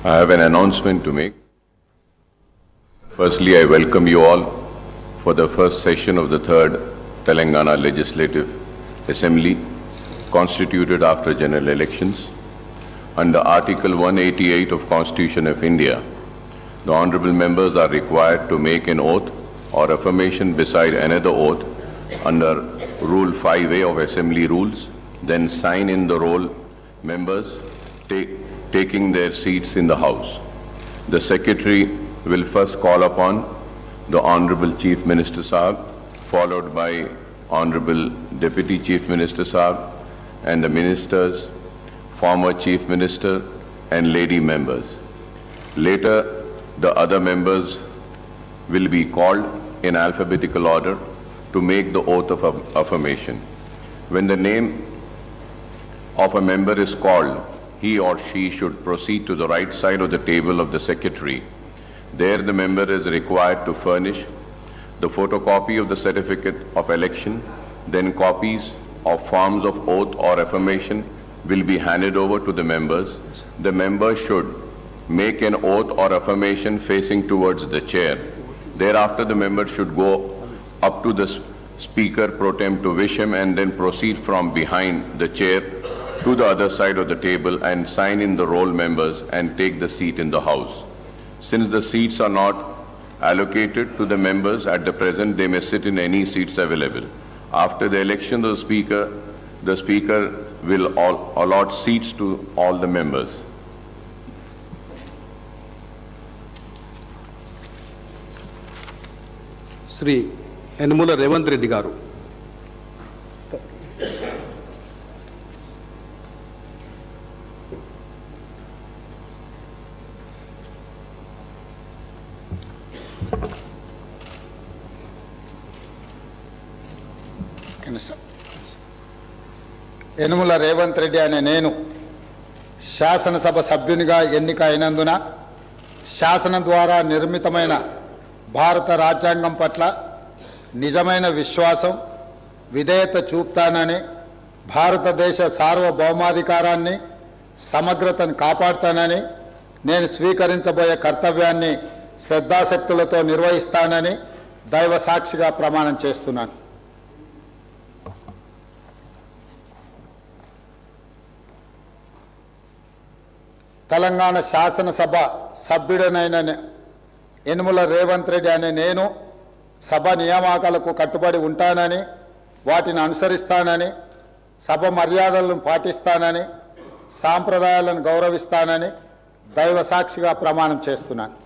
I have an announcement to make. Firstly, I welcome you all for the first session of the third Telangana Legislative Assembly, constituted after general elections. Under Article 188 of Constitution of India, the honorable members are required to make an oath or affirmation beside another oath under Rule 5A of Assembly Rules, then sign in the roll members taking their seats in the House. The Secretary will first call upon the Honorable Chief Minister Sahab, followed by Honorable Deputy Chief Minister Sahab and the Ministers, former Chief Minister and lady members. Later, the other members will be called in alphabetical order to make the oath of affirmation. When the name of a member is called, he or she should proceed to the right side of the table of the Secretary. There the member is required to furnish the photocopy of the certificate of election, then copies of forms of oath or affirmation will be handed over to the members. The member should make an oath or affirmation facing towards the chair. Thereafter, the member should go up to the Speaker pro tem to wish him and then proceed from behind the chair to the other side of the table and sign in the roll members and take the seat in the House. Since the seats are not allocated to the members at the present, they may sit in any seats available. After the election of the Speaker will allot seats to all the members. Sri Yanamula Revanth Reddy garu. Yanamala Revanth Reddy అనే నేను శాసనసభ సభ్యునిగా ఎన్నిక అయినందున శాసనం ద్వారా నిర్మితమైన భారత రాజ్యాంగం పట్ల నిజమైన విశ్వాసం, విధేయత చూపుతానని, భారతదేశ సార్వభౌమాధికారాన్ని, సమగ్రతను కాపాడుతానని, నేను స్వీకరించబోయే కర్తవ్యాన్ని శ్రద్ధాశక్తులతో నిర్వహిస్తానని దైవ సాక్షిగా ప్రమాణం చేస్తున్నాను. తెలంగాణ శాసనసభ సభ్యుడనైన యనమల రేవంత్ రెడ్డి అనే నేను సభ నియామకాలకు కట్టుబడి ఉంటానని, వాటిని అనుసరిస్తానని, సభ మర్యాదలను పాటిస్తానని, సాంప్రదాయాలను గౌరవిస్తానని దైవ సాక్షిగా ప్రమాణం చేస్తున్నాను.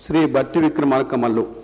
Sri Batti Vikramarka Mallu.